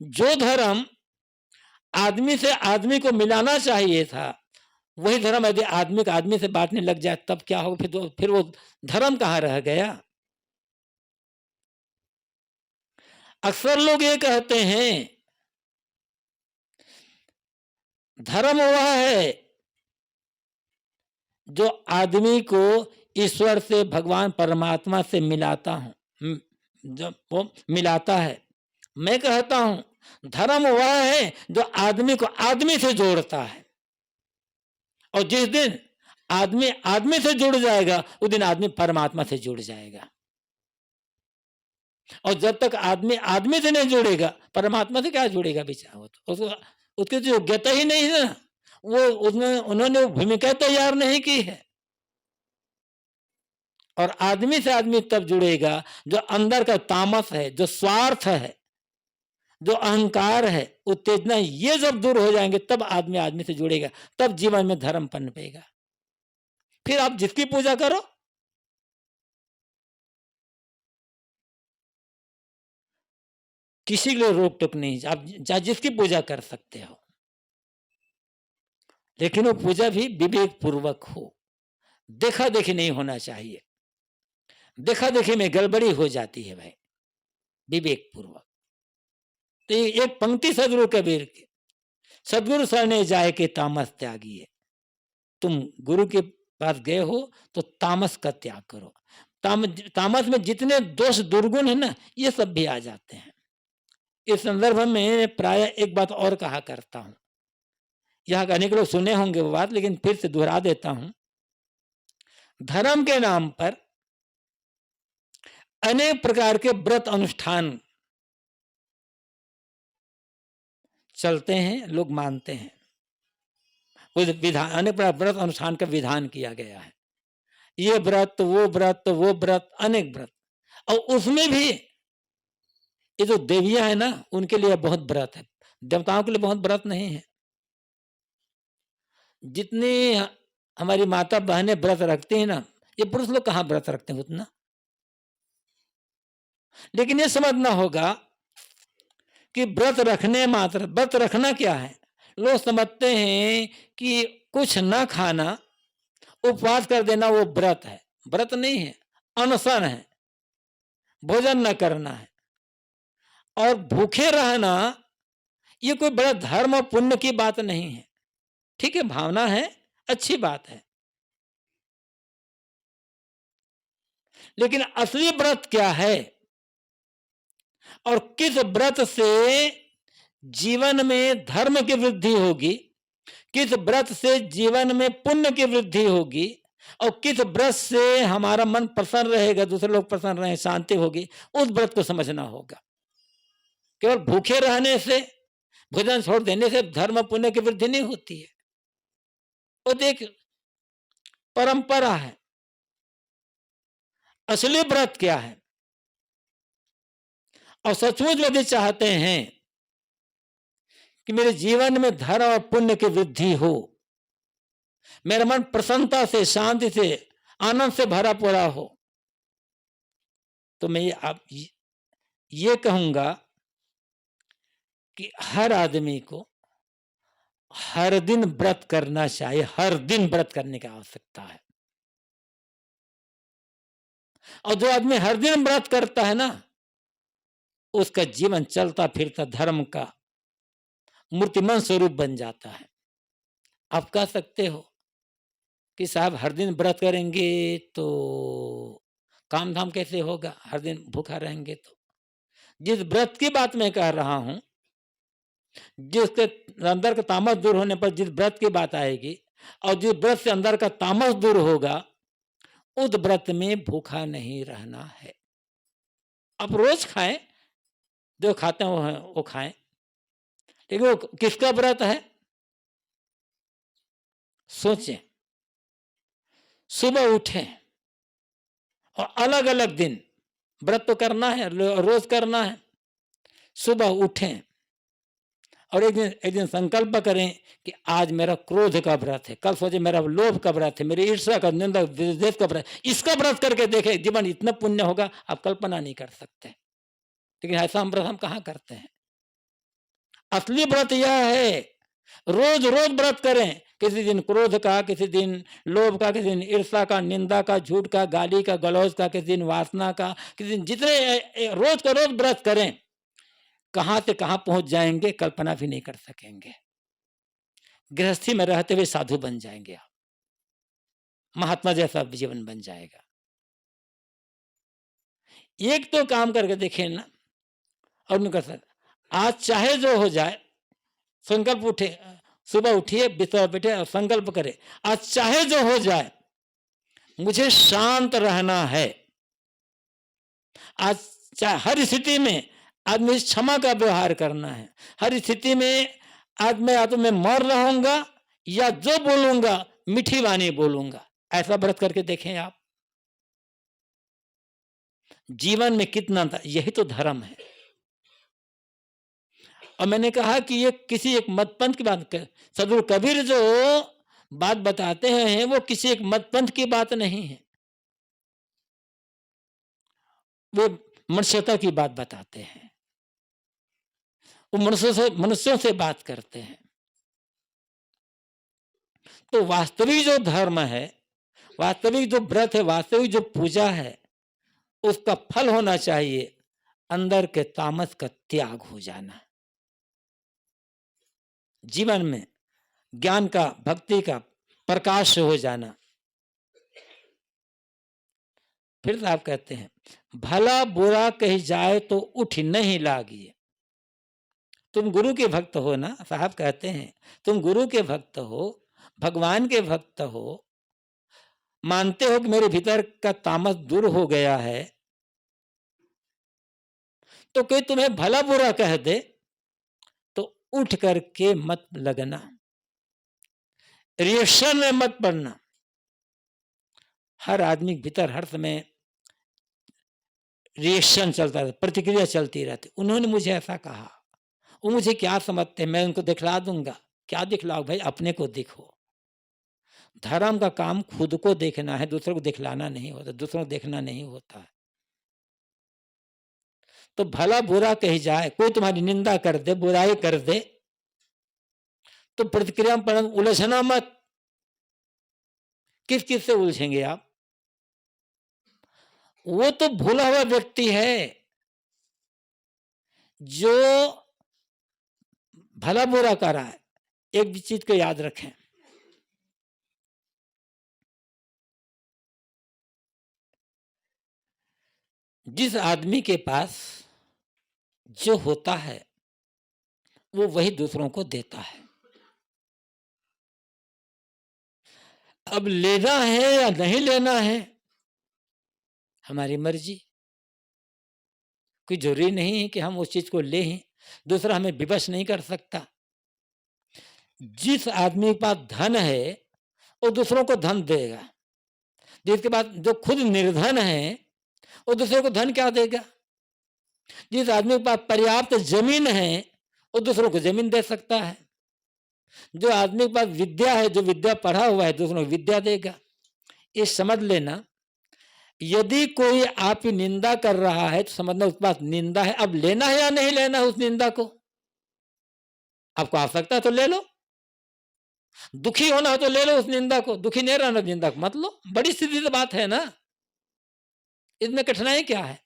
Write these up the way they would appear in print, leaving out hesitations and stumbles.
जो धर्म आदमी से आदमी को मिलाना चाहिए था, वही धर्म यदि आदमी को आदमी से बांटने लग जाए तब क्या होगा? फिर वो धर्म कहाँ रह गया? अक्सर लोग ये कहते हैं धर्म वह है जो आदमी को ईश्वर से, भगवान परमात्मा से मिलाता हूं, जब वो मिलाता है। मैं कहता हूं धर्म वह है जो आदमी को आदमी से जोड़ता है, और जिस दिन आदमी आदमी से जुड़ जाएगा उस दिन आदमी परमात्मा से जुड़ जाएगा। और जब तक आदमी आदमी से नहीं जुड़ेगा, परमात्मा से क्या जुड़ेगा बेचारा? उसको उसकी तो योग्यता ही नहीं है ना, वो उन्होंने भूमिका तैयार नहीं की है। और आदमी से आदमी तब जुड़ेगा जो अंदर का तामस है, जो स्वार्थ है, जो अहंकार है, उत्तेजना, ये जब दूर हो जाएंगे तब आदमी आदमी से जुड़ेगा, तब जीवन में धर्म पनपेगा। फिर आप जिसकी पूजा करो, किसी के लिए रोक टोक नहीं, आप जिसकी पूजा कर सकते हो, लेकिन वो पूजा भी विवेक पूर्वक हो। देखा देखी नहीं होना चाहिए, देखा देखी में गड़बड़ी हो जाती है भाई, विवेक पूर्वक। तो एक पंक्ति सदगुरु कबीर की, सदगुरु सरने जाए के तामस त्यागिए। तुम गुरु के पास गए हो तो तामस का त्याग करो। तामस में जितने दोष दुर्गुण है ना, ये सब भी आ जाते हैं। इस संदर्भ में प्राय एक बात और कहा करता हूं, यह अनेक लोग सुने होंगे वो बात, लेकिन फिर से दोहरा देता हूं। धर्म के नाम पर अनेक प्रकार के व्रत अनुष्ठान चलते हैं, लोग मानते हैं। उस विधान, अनेक प्रकार व्रत अनुष्ठान का विधान किया गया है, ये व्रत वो व्रत वो व्रत, अनेक व्रत। और उसमें भी ये जो देवियां है ना, उनके लिए बहुत व्रत है, देवताओं के लिए बहुत व्रत नहीं है। जितनी हमारी माता बहनें व्रत रखती हैं ना, ये पुरुष लोग कहाँ व्रत रखते हैं उतना। लेकिन ये समझना होगा कि व्रत रखने मात्र, व्रत रखना क्या है? लोग समझते हैं कि कुछ ना खाना, उपवास कर देना वो व्रत है। व्रत नहीं है, अनशन है, भोजन न करना है। और भूखे रहना ये कोई बड़ा धर्म और पुण्य की बात नहीं है। ठीक है, भावना है, अच्छी बात है, लेकिन असली व्रत क्या है और किस व्रत से जीवन में धर्म की वृद्धि होगी, किस व्रत से जीवन में पुण्य की वृद्धि होगी, और किस व्रत से हमारा मन प्रसन्न रहेगा, दूसरे लोग प्रसन्न रहे, शांति होगी, उस व्रत को समझना होगा। केवल भूखे रहने से, भोजन छोड़ देने से धर्म पुण्य की वृद्धि नहीं होती है। वो देख परंपरा है। असली व्रत क्या है? और सचमुच यदि चाहते हैं कि मेरे जीवन में धर्म और पुण्य की वृद्धि हो, मेरा मन प्रसन्नता से, शांति से, आनंद से भरा पूरा हो, तो मैं ये कहूंगा कि हर आदमी को हर दिन व्रत करना चाहिए। हर दिन व्रत करने की आवश्यकता है। और जो आदमी हर दिन व्रत करता है ना, उसका जीवन चलता फिरता धर्म का मूर्तिमान स्वरूप बन जाता है। आप कह सकते हो कि साहब हर दिन व्रत करेंगे तो काम धाम कैसे होगा, हर दिन भूखा रहेंगे तो। जिस व्रत की बात मैं कह रहा हूं, जिसके अंदर का तामस दूर होने पर जिस व्रत की बात आएगी, और जिस व्रत से अंदर का तामस दूर होगा, उस व्रत में भूखा नहीं रहना है। आप रोज खाएं, जो खाते हैं वो खाएं, लेकिन वो किसका व्रत है सोचें। सुबह उठें और अलग अलग दिन व्रत तो करना है, रोज करना है। सुबह उठें और एक दिन संकल्प करें कि आज मेरा क्रोध का व्रत है, कल सोचे मेरा लोभ का व्रत है, मेरी ईर्ष्या का, निंदा, द्वेष का व्रत, इसका व्रत करके देखें, जीवन इतना पुण्य होगा आप कल्पना नहीं कर सकते। लेकिन ऐसा हम व्रत हम कहाँ करते हैं। असली व्रत यह है, रोज रोज व्रत करें। किसी दिन क्रोध का, किसी दिन लोभ का, किसी दिन ईर्ष्या का, निंदा का, झूठ का, गाली का, गलौज का, किसी दिन वासना का, किसी दिन जितने रोज का रोज व्रत करें, कहां से कहां पहुंच जाएंगे कल्पना भी नहीं कर सकेंगे। गृहस्थी में रहते हुए साधु बन जाएंगे आप, महात्मा जैसा जीवन बन जाएगा। एक तो काम करके देखें ना, और नहीं कर सकते। आज चाहे जो हो जाए, संकल्प उठे, सुबह उठिए, बिस्तर बैठे और संकल्प करे, आज चाहे जो हो जाए मुझे शांत रहना है। आज चाहे हर स्थिति में आदमी क्षमा का व्यवहार करना है। हर स्थिति में आज मैं या तो मैं मर रहूंगा या जो बोलूंगा मीठी वाणी बोलूंगा। ऐसा व्रत करके देखें आप, जीवन में कितना था। यही तो धर्म है। और मैंने कहा कि ये किसी एक मतपंथ की बात कर, सदगुरु कबीर जो बात बताते हैं वो किसी एक मतपंथ की बात नहीं है, वो मनुष्यता की बात बताते हैं। वो मनुष्यों से बात करते हैं। तो वास्तविक जो धर्म है, वास्तविक जो व्रत है, वास्तविक जो पूजा है, उसका फल होना चाहिए अंदर के तामस का त्याग हो जाना, जीवन में ज्ञान का, भक्ति का प्रकाश हो जाना। फिर आप कहते हैं भला बुरा कही जाए तो उठ नहीं लागिए। तुम गुरु के भक्त हो ना, साहब कहते हैं तुम गुरु के भक्त हो, भगवान के भक्त हो, मानते हो कि मेरे भीतर का तामस दूर हो गया है, तो कोई तुम्हें भला बुरा कह दे तो उठ करके मत लगना, रिएक्शन में मत पड़ना। हर आदमी के भीतर हर समय रिएक्शन चलता रहता, प्रतिक्रिया चलती रहती। उन्होंने मुझे ऐसा कहा, वो मुझे क्या समझते, मैं उनको दिखला दूंगा। क्या दिखलाओ भाई, अपने को दिखो। धर्म का काम खुद को देखना है, दूसरों को दिखलाना नहीं होता, दूसरों को देखना नहीं होता है। तो भला बुरा कही जाए, कोई तुम्हारी निंदा कर दे, बुराई कर दे, तो प्रतिक्रिया पर उलझना मत। किस किस से उलझेंगे आप? वो तो भूला हुआ व्यक्ति है जो भला बुरा कर रहा है। एक भी चीज को याद रखें, जिस आदमी के पास जो होता है वो वही दूसरों को देता है। अब लेना है या नहीं लेना है हमारी मर्जी, कोई जरूरी नहीं है कि हम उस चीज को लें, दूसरा हमें विवश नहीं कर सकता। जिस आदमी के पास धन है वो दूसरों को धन देगा, जिसके पास जो खुद निर्धन है वो दूसरे को धन क्या देगा। जिस आदमी के पास पर्याप्त जमीन है वो दूसरों को जमीन दे सकता है। जो आदमी के पास विद्या है, जो विद्या पढ़ा हुआ है, दूसरों को विद्या देगा। ये समझ लेना, यदि कोई आपकी निंदा कर रहा है तो समझना उसके पास निंदा है। अब लेना है या नहीं लेना है उस निंदा को, आपको आवश्यकता है तो ले लो, दुखी होना हो तो ले लो उस निंदा को, दुखी नहीं रहना निंदा को मत लो। बड़ी सीधी सी बात है ना, इसमें कठिनाई क्या है?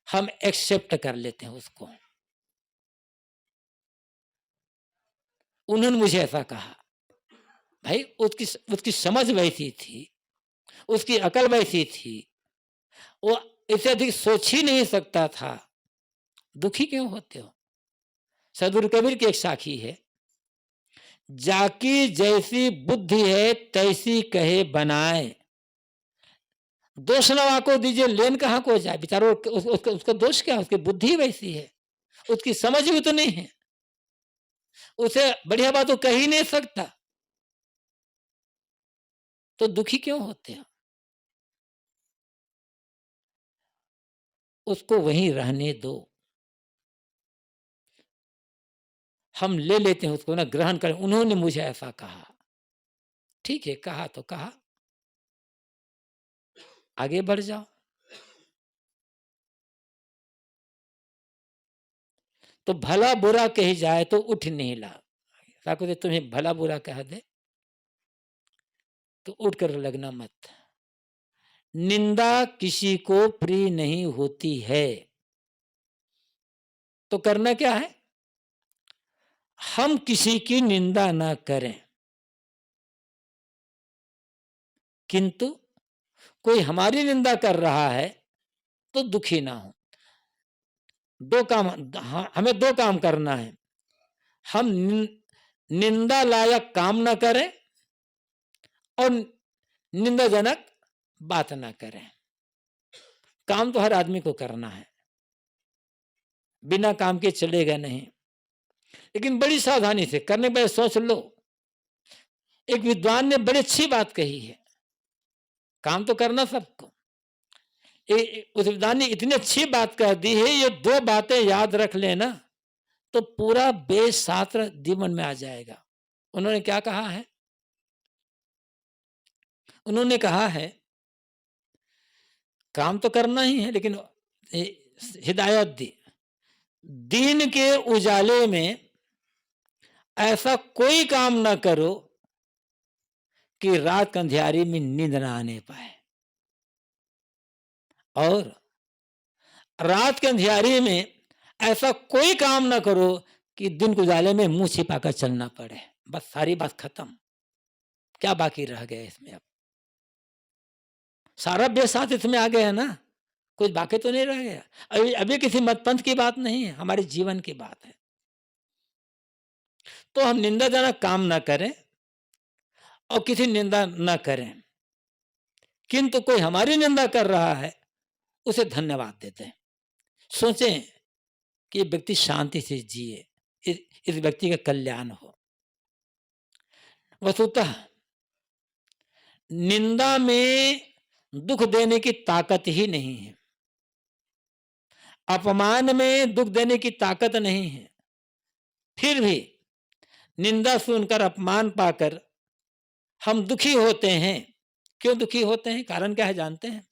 हम एक्सेप्ट कर लेते हैं उसको। उन्होंने मुझे ऐसा कहा, भाई उसकी उसकी समझ वैसी थी, उसकी अकल वैसी थी, वो इससे अधिक सोच ही नहीं सकता था। दुखी क्यों होते हो? सदगुरु कबीर की एक साखी है, जाकी जैसी बुद्धि है तैसी कहे बनाए। दोष नवा को दीजिए, लेन कहाँ को जाए। बेचारो उसका दोष क्या है? उसकी बुद्धि वैसी है, उसकी समझ भी तो नहीं है, उसे बढ़िया बात तो कह ही नहीं सकता, तो दुखी क्यों होते हैं? उसको वहीं रहने दो। हम ले लेते हैं उसको ना, ग्रहण करें। उन्होंने मुझे ऐसा कहा, ठीक है, कहा तो कहा, आगे बढ़ जाओ। तो भला बुरा कही जाए तो उठ नहीं ला। ठाकुर तुम्हें भला बुरा कह दे तो उठ कर लगना मत। निंदा किसी को प्रिय नहीं होती है, तो करना क्या है? हम किसी की निंदा ना करें, किंतु कोई हमारी निंदा कर रहा है तो दुखी ना हो। दो काम, हमें दो काम करना है। हम निंदा लायक काम ना करें और निंदाजनक बात ना करें। काम तो हर आदमी को करना है, बिना काम के चलेगा नहीं, लेकिन बड़ी सावधानी से करने पर सोच लो। एक विद्वान ने बड़ी अच्छी बात कही है, काम तो करना सबको। उस विद्वान ने इतनी अच्छी बात कह दी है, ये दो बातें याद रख लेना तो पूरा वेद शास्त्र जीवन में आ जाएगा। उन्होंने क्या कहा है? उन्होंने कहा है काम तो करना ही है, लेकिन हिदायत दी, दिन के उजाले में ऐसा कोई काम ना करो कि रात के अंधियारी में नींद ना आने पाए, और रात के अंधियारी में ऐसा कोई काम ना करो कि दिन के उजाले में मुंह छिपाकर चलना पड़े। बस सारी बात खत्म। क्या बाकी रह गया इसमें? अब सारा बेसाथ इसमें आ गया है ना, कुछ बाकी तो नहीं रह गया। अभी अभी किसी मतपंथ की बात नहीं है, हमारे जीवन की बात है। तो हम निंदाजनक काम ना करें और किसी निंदा ना करें, किंतु कोई हमारी निंदा कर रहा है उसे धन्यवाद देते हैं। सोचें कि व्यक्ति शांति से जिए, इस व्यक्ति का कल्याण हो। वस्तुतः निंदा में दुख देने की ताकत ही नहीं है, अपमान में दुख देने की ताकत नहीं है। फिर भी निंदा सुनकर, अपमान पाकर हम दुखी होते हैं। क्यों दुखी होते हैं? कारण क्या है जानते हैं?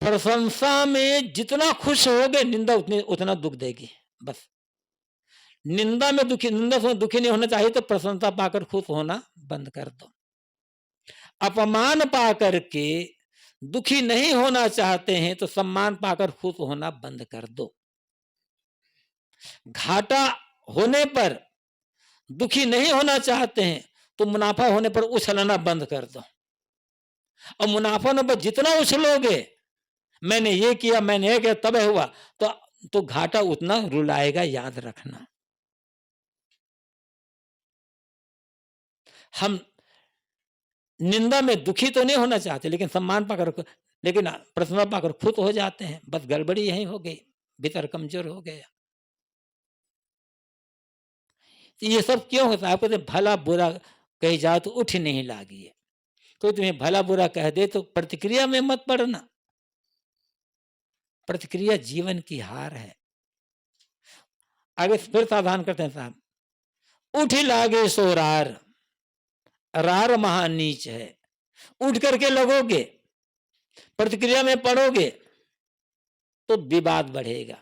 प्रशंसा में जितना खुश होगे, निंदा उतना दुख देगी। बस निंदा में दुखी, निंदा से दुखी नहीं होना चाहिए, तो प्रशंसा पाकर खुश होना बंद कर दो। अपमान पाकर के दुखी नहीं होना चाहते हैं तो सम्मान पाकर खुश होना बंद कर दो। घाटा होने पर दुखी नहीं होना चाहते हैं तो मुनाफा होने पर उछलना बंद कर दो। और मुनाफा होने पर जितना उछलोगे, मैंने ये किया, मैंने ये किया, तब हुआ, तो घाटा उतना रुलाएगा, याद रखना। हम निंदा में दुखी तो नहीं होना चाहते, लेकिन सम्मान पाकर, लेकिन प्रशंसा पाकर खुश हो जाते हैं। बस गड़बड़ी यही हो गई, भीतर कमजोर हो गया। ये सब क्यों होता है? आपको भला बुरा कही जाए तो उठ नहीं लागी। कोई तुम्हें भला बुरा कह दे तो प्रतिक्रिया में मत पड़ना। प्रतिक्रिया जीवन की हार है। आगे फिर सावधान करते हैं साहब, उठ लागे सो रार, रार महानीच है। उठ करके लगोगे, प्रतिक्रिया में पड़ोगे तो विवाद बढ़ेगा।